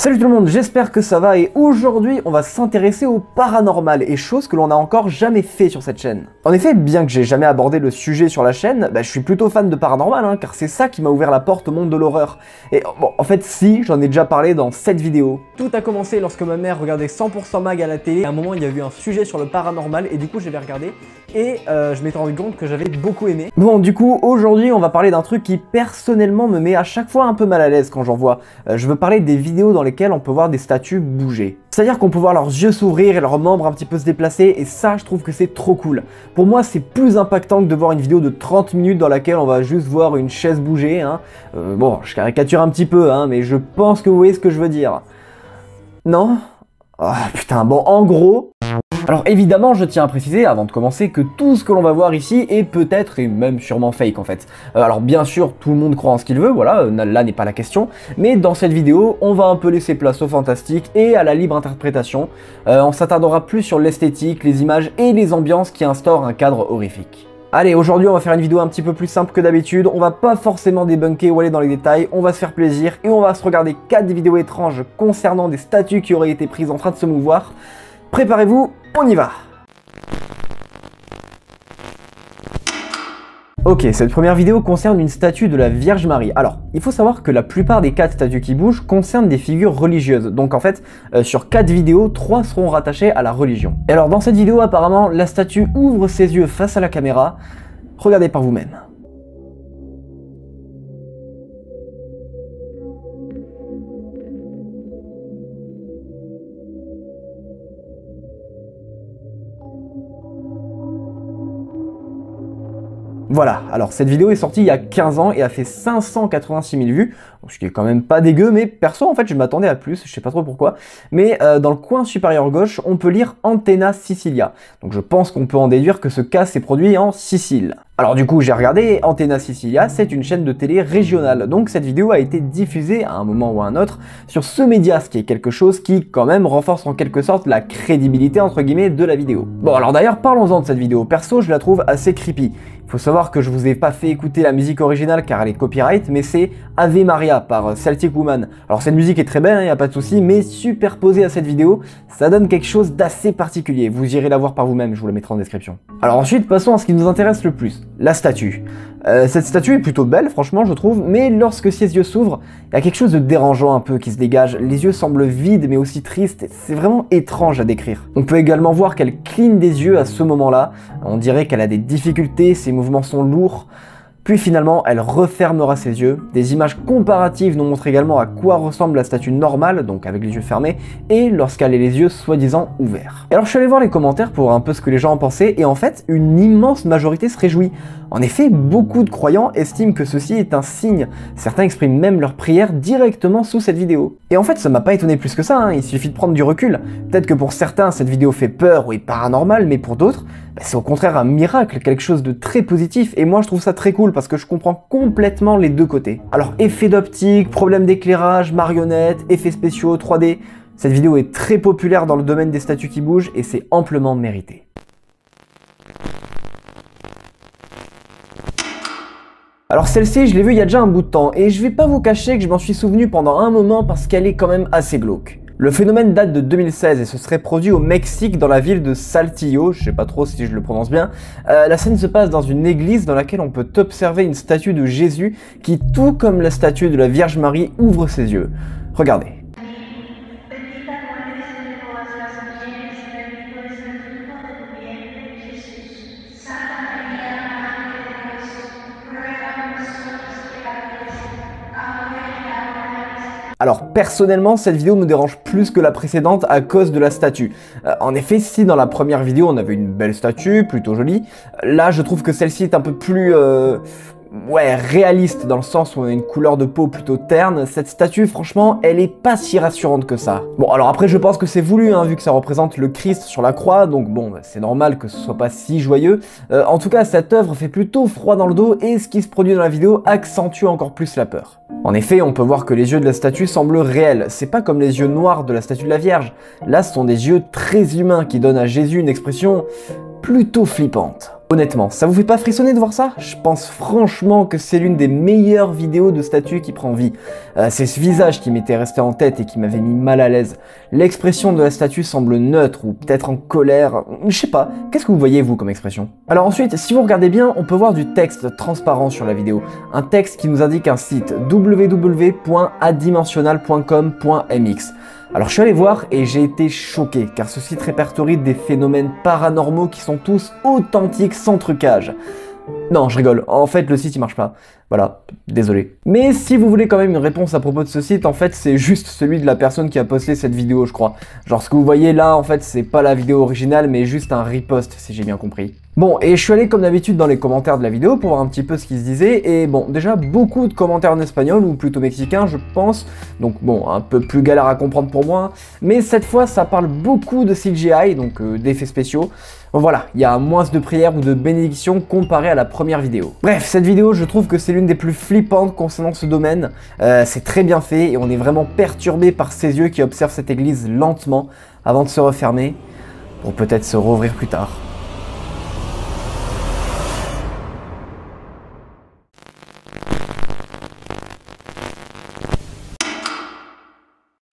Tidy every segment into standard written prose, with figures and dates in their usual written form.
Salut tout le monde, j'espère que ça va et aujourd'hui on va s'intéresser au paranormal et chose que l'on n'a encore jamais fait sur cette chaîne. En effet, bien que j'ai jamais abordé le sujet sur la chaîne, je suis plutôt fan de paranormal car c'est ça qui m'a ouvert la porte au monde de l'horreur. Et bon, en fait si, j'en ai déjà parlé dans cette vidéo. Tout a commencé lorsque ma mère regardait 100% Mag à la télé. À un moment il y a eu un sujet sur le paranormal et du coup j'avais regardé et je m'étais rendu compte que j'avais beaucoup aimé. Bon du coup aujourd'hui on va parler d'un truc qui personnellement me met à chaque fois un peu mal à l'aise quand j'en vois. Je veux parler des vidéos dans lesquelles on peut voir des statues bouger. C'est-à-dire qu'on peut voir leurs yeux s'ouvrir et leurs membres un petit peu se déplacer et ça je trouve que c'est trop cool. Pour moi c'est plus impactant que de voir une vidéo de 30 minutes dans laquelle on va juste voir une chaise bouger. Bon, je caricature un petit peu mais je pense que vous voyez ce que je veux dire. Non? Ah putain, bon en gros... Alors évidemment, je tiens à préciser avant de commencer que tout ce que l'on va voir ici est peut-être et même sûrement fake en fait. Alors bien sûr, tout le monde croit en ce qu'il veut, voilà, là n'est pas la question, mais dans cette vidéo, on va un peu laisser place au fantastique et à la libre interprétation. On s'attardera plus sur l'esthétique, les images et les ambiances qui instaurent un cadre horrifique. Allez, aujourd'hui on va faire une vidéo un petit peu plus simple que d'habitude, on va pas forcément débunker ou aller dans les détails, on va se faire plaisir et on va se regarder 4 vidéos étranges concernant des statues qui auraient été prises en train de se mouvoir. Préparez-vous, on y va! Ok, cette première vidéo concerne une statue de la Vierge Marie. Alors, il faut savoir que la plupart des 4 statues qui bougent concernent des figures religieuses. Donc en fait, sur 4 vidéos, 3 seront rattachées à la religion. Et alors dans cette vidéo, apparemment, la statue ouvre ses yeux face à la caméra. Regardez par vous-même. Voilà, alors cette vidéo est sortie il y a 15 ans et a fait 586 000 vues, ce qui est quand même pas dégueu, mais perso en fait je m'attendais à plus, je sais pas trop pourquoi. Mais dans le coin supérieur gauche, on peut lire Antenna Sicilia, donc je pense qu'on peut en déduire que ce cas s'est produit en Sicile. Alors du coup j'ai regardé, Antenna Sicilia c'est une chaîne de télé régionale, donc cette vidéo a été diffusée à un moment ou à un autre sur ce média, ce qui est quelque chose qui quand même renforce en quelque sorte la crédibilité entre guillemets de la vidéo. Bon alors d'ailleurs parlons-en de cette vidéo, perso je la trouve assez creepy. Faut savoir que je vous ai pas fait écouter la musique originale car elle est copyright, mais c'est Ave Maria par Celtic Woman. Alors cette musique est très belle, y a pas de souci, mais superposée à cette vidéo, ça donne quelque chose d'assez particulier. Vous irez la voir par vous-même, je vous la mettrai en description. Alors ensuite, passons à ce qui nous intéresse le plus, la statue. Cette statue est plutôt belle, franchement, je trouve, mais lorsque ses yeux s'ouvrent, il y a quelque chose de dérangeant un peu qui se dégage. Les yeux semblent vides mais aussi tristes, c'est vraiment étrange à décrire. On peut également voir qu'elle cligne des yeux à ce moment-là, on dirait qu'elle a des difficultés, ses mouvements sont lourds. Puis finalement, elle refermera ses yeux. Des images comparatives nous montrent également à quoi ressemble la statue normale, donc avec les yeux fermés, et lorsqu'elle a les yeux soi-disant ouverts. Et alors je suis allé voir les commentaires pour voir un peu ce que les gens en pensaient, et en fait, une immense majorité se réjouit. En effet, beaucoup de croyants estiment que ceci est un signe. Certains expriment même leur prière directement sous cette vidéo. Et en fait, ça m'a pas étonné plus que ça, il suffit de prendre du recul. Peut-être que pour certains, cette vidéo fait peur ou est paranormale, mais pour d'autres, c'est au contraire un miracle, quelque chose de très positif, et moi je trouve ça très cool parce que je comprends complètement les deux côtés. Alors effets d'optique, problèmes d'éclairage, marionnettes, effets spéciaux, 3D, cette vidéo est très populaire dans le domaine des statues qui bougent et c'est amplement mérité. Alors celle-ci, je l'ai vue il y a déjà un bout de temps, et je vais pas vous cacher que je m'en suis souvenu pendant un moment parce qu'elle est quand même assez glauque. Le phénomène date de 2016 et se serait produit au Mexique dans la ville de Saltillo, je sais pas trop si je le prononce bien. La scène se passe dans une église dans laquelle on peut observer une statue de Jésus qui, tout comme la statue de la Vierge Marie, ouvre ses yeux. Regardez. Alors personnellement, cette vidéo me dérange plus que la précédente à cause de la statue. En effet, si dans la première vidéo on avait une belle statue, plutôt jolie, là je trouve que celle-ci est un peu plus... réaliste dans le sens où on a une couleur de peau plutôt terne. Cette statue, franchement, elle est pas si rassurante que ça. Bon, alors après, je pense que c'est voulu, vu que ça représente le Christ sur la croix, donc bon, c'est normal que ce soit pas si joyeux. En tout cas, cette œuvre fait plutôt froid dans le dos et ce qui se produit dans la vidéo accentue encore plus la peur. En effet, on peut voir que les yeux de la statue semblent réels. C'est pas comme les yeux noirs de la statue de la Vierge. Là, ce sont des yeux très humains qui donnent à Jésus une expression plutôt flippante. Honnêtement, ça vous fait pas frissonner de voir ça? Je pense franchement que c'est l'une des meilleures vidéos de statue qui prend vie. C'est ce visage qui m'était resté en tête et qui m'avait mis mal à l'aise. L'expression de la statue semble neutre ou peut-être en colère, je sais pas. Qu'est-ce que vous voyez vous comme expression? Alors ensuite, si vous regardez bien, on peut voir du texte transparent sur la vidéo. Un texte qui nous indique un site www.adimensional.com.mx. Alors je suis allé voir et j'ai été choqué car ce site répertorie des phénomènes paranormaux qui sont tous authentiques sans trucage. Non, je rigole, en fait le site il marche pas. Voilà, désolé. Mais si vous voulez quand même une réponse à propos de ce site, en fait c'est juste celui de la personne qui a posté cette vidéo je crois. Genre ce que vous voyez là en fait c'est pas la vidéo originale mais juste un repost si j'ai bien compris. Bon, et je suis allé comme d'habitude dans les commentaires de la vidéo pour voir un petit peu ce qui se disait, et bon, déjà beaucoup de commentaires en espagnol, ou plutôt mexicain je pense, donc bon, un peu plus galère à comprendre pour moi, mais cette fois ça parle beaucoup de CGI, donc d'effets spéciaux. Voilà, il y a moins de prières ou de bénédictions comparé à la première vidéo. Bref, cette vidéo, je trouve que c'est l'une des plus flippantes concernant ce domaine. C'est très bien fait et on est vraiment perturbé par ces yeux qui observent cette église lentement avant de se refermer pour peut-être se rouvrir plus tard.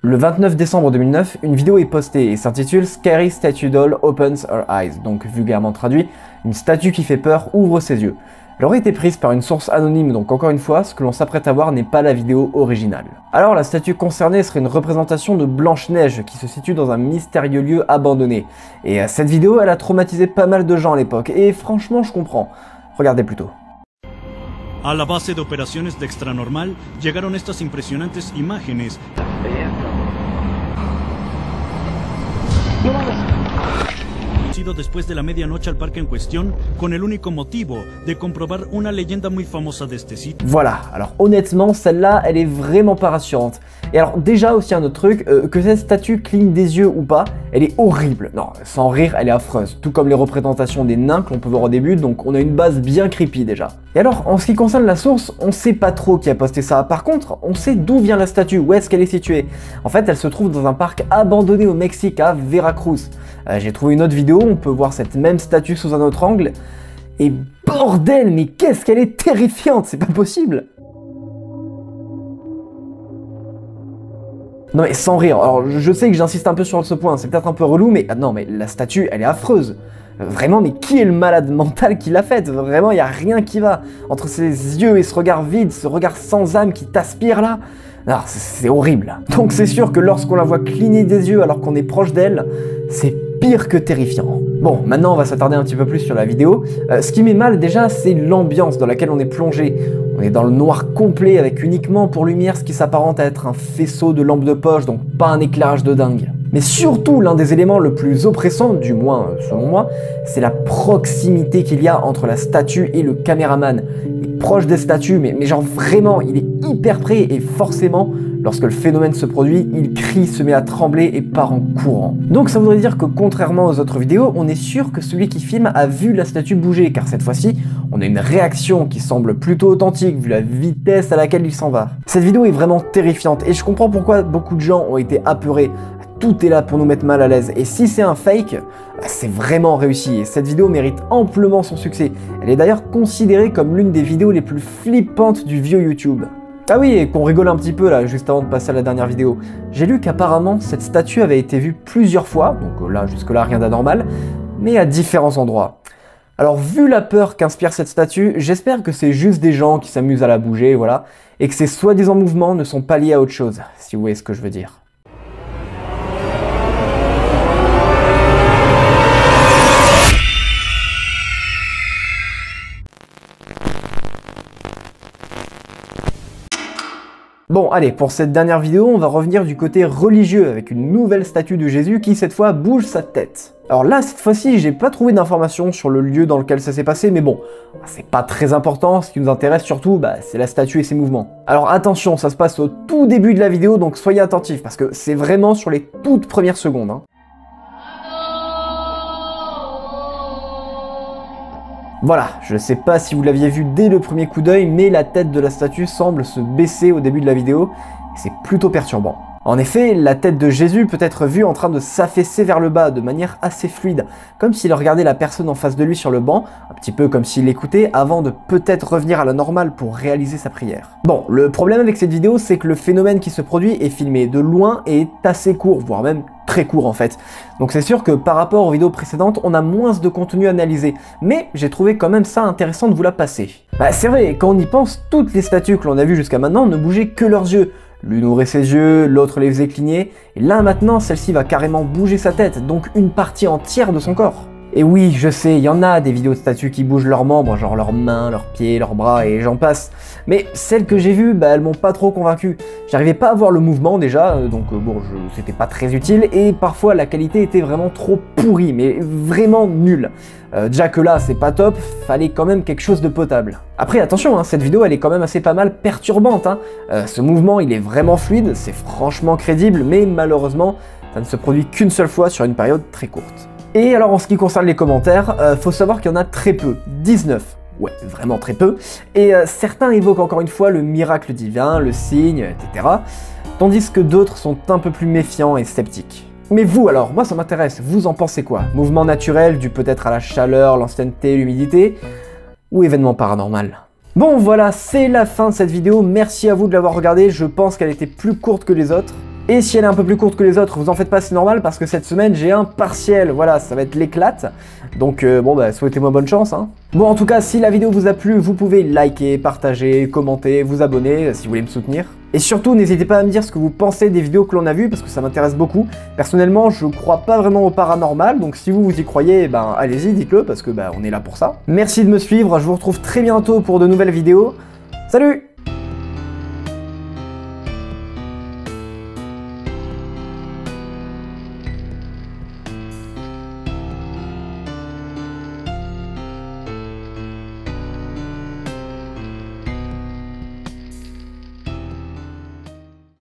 Le 29 décembre 2009, une vidéo est postée et s'intitule Scary Statue Doll Opens Her Eyes, donc vulgairement traduit, une statue qui fait peur ouvre ses yeux. Elle aurait été prise par une source anonyme, donc encore une fois, ce que l'on s'apprête à voir n'est pas la vidéo originale. Alors la statue concernée serait une représentation de Blanche-Neige qui se situe dans un mystérieux lieu abandonné. Et cette vidéo, elle a traumatisé pas mal de gens à l'époque, et franchement je comprends. Regardez plutôt. A la base de operaciones de Extranormal llegaron estas impresionantes imágenes. Después de la medianoche al parque en cuestión, con el único motivo de comprobar una leyenda muy famosa de este sitio. Voilà, alors honnêtement, celle-là, elle est vraiment pas rassurante. Et alors déjà aussi un autre truc, que cette statue cligne des yeux ou pas, elle est horrible. Non, sans rire, elle est affreuse. Tout comme les représentations des nains que l'on peut voir au début, donc on a une base bien creepy déjà. Et alors, en ce qui concerne la source, on sait pas trop qui a posté ça. Par contre, on sait d'où vient la statue, où est-ce qu'elle est située. En fait, elle se trouve dans un parc abandonné au Mexique, à Veracruz. J'ai trouvé une autre vidéo, on peut voir cette même statue sous un autre angle. Et bordel, mais qu'est-ce qu'elle est terrifiante, c'est pas possible! Non mais sans rire, alors je sais que j'insiste un peu sur ce point, c'est peut-être un peu relou, mais non mais la statue, elle est affreuse. Vraiment, mais qui est le malade mental qui l'a faite? Vraiment, il n'y a rien qui va. Entre ses yeux et ce regard vide, ce regard sans âme qui t'aspire là, non, c'est horrible. Donc c'est sûr que lorsqu'on la voit cligner des yeux alors qu'on est proche d'elle, c'est pire que terrifiant. Bon, maintenant on va s'attarder un petit peu plus sur la vidéo. Ce qui met mal déjà, c'est l'ambiance dans laquelle on est plongé. On est dans le noir complet avec uniquement pour lumière ce qui s'apparente à être un faisceau de lampe de poche, donc pas un éclairage de dingue. Mais surtout, l'un des éléments le plus oppressant, du moins selon moi, c'est la proximité qu'il y a entre la statue et le caméraman. Il est proche des statues, mais genre vraiment, il est hyper près et forcément, lorsque le phénomène se produit, il crie, se met à trembler et part en courant. Donc ça voudrait dire que contrairement aux autres vidéos, on est sûr que celui qui filme a vu la statue bouger, car cette fois-ci, on a une réaction qui semble plutôt authentique vu la vitesse à laquelle il s'en va. Cette vidéo est vraiment terrifiante et je comprends pourquoi beaucoup de gens ont été apeurés. Tout est là pour nous mettre mal à l'aise, et si c'est un fake, c'est vraiment réussi, et cette vidéo mérite amplement son succès. Elle est d'ailleurs considérée comme l'une des vidéos les plus flippantes du vieux YouTube. Ah oui, et qu'on rigole un petit peu là, juste avant de passer à la dernière vidéo. J'ai lu qu'apparemment, cette statue avait été vue plusieurs fois, donc là, jusque-là, rien d'anormal, mais à différents endroits. Alors, vu la peur qu'inspire cette statue, j'espère que c'est juste des gens qui s'amusent à la bouger, voilà, et que ces soi-disant mouvements ne sont pas liés à autre chose, si vous voyez ce que je veux dire. Bon, allez, pour cette dernière vidéo, on va revenir du côté religieux avec une nouvelle statue de Jésus qui, cette fois, bouge sa tête. Alors là, cette fois-ci, j'ai pas trouvé d'informations sur le lieu dans lequel ça s'est passé, mais bon, c'est pas très important, ce qui nous intéresse surtout, c'est la statue et ses mouvements. Alors attention, ça se passe au tout début de la vidéo, donc soyez attentifs, parce que c'est vraiment sur les toutes premières secondes. Voilà, je sais pas si vous l'aviez vu dès le premier coup d'œil, mais la tête de la statue semble se baisser au début de la vidéo, et c'est plutôt perturbant. En effet, la tête de Jésus peut être vue en train de s'affaisser vers le bas de manière assez fluide, comme s'il regardait la personne en face de lui sur le banc, un petit peu comme s'il l'écoutait avant de peut-être revenir à la normale pour réaliser sa prière. Bon, le problème avec cette vidéo, c'est que le phénomène qui se produit est filmé de loin et est assez court, voire même très court en fait. Donc c'est sûr que par rapport aux vidéos précédentes, on a moins de contenu analysé, mais j'ai trouvé quand même ça intéressant de vous la passer. Bah c'est vrai, quand on y pense, toutes les statues que l'on a vues jusqu'à maintenant ne bougeaient que leurs yeux. L'une ouvrait ses yeux, l'autre les faisait cligner, et là maintenant celle-ci va carrément bouger sa tête, donc une partie entière de son corps. Et oui, je sais, il y en a des vidéos de statues qui bougent leurs membres, genre leurs mains, leurs pieds, leurs bras et j'en passe. Mais celles que j'ai vues, bah elles m'ont pas trop convaincu. J'arrivais pas à voir le mouvement déjà, donc bon, c'était pas très utile, et parfois la qualité était vraiment trop pourrie, mais vraiment nulle. Déjà que là, c'est pas top, fallait quand même quelque chose de potable. Après, attention, hein, cette vidéo, elle est quand même assez pas mal perturbante. Hein. Ce mouvement, il est vraiment fluide, c'est franchement crédible, mais malheureusement, ça ne se produit qu'une seule fois sur une période très courte. Et alors en ce qui concerne les commentaires, faut savoir qu'il y en a très peu, 19. Ouais, vraiment très peu. Et certains évoquent encore une fois le miracle divin, le signe, etc. Tandis que d'autres sont un peu plus méfiants et sceptiques. Mais vous alors, moi ça m'intéresse, vous en pensez quoi? Mouvement naturel dû peut-être à la chaleur, l'ancienneté, l'humidité, ou événement paranormal? Bon voilà, c'est la fin de cette vidéo, merci à vous de l'avoir regardée, je pense qu'elle était plus courte que les autres. Et si elle est un peu plus courte que les autres, vous en faites pas, c'est normal, parce que cette semaine j'ai un partiel, voilà, ça va être l'éclate. Donc bon bah souhaitez-moi bonne chance hein. Bon en tout cas, si la vidéo vous a plu, vous pouvez liker, partager, commenter, vous abonner si vous voulez me soutenir. Et surtout, n'hésitez pas à me dire ce que vous pensez des vidéos que l'on a vues, parce que ça m'intéresse beaucoup. Personnellement, je crois pas vraiment au paranormal, donc si vous y croyez, ben allez-y, dites-le, parce que on est là pour ça. Merci de me suivre, je vous retrouve très bientôt pour de nouvelles vidéos. Salut!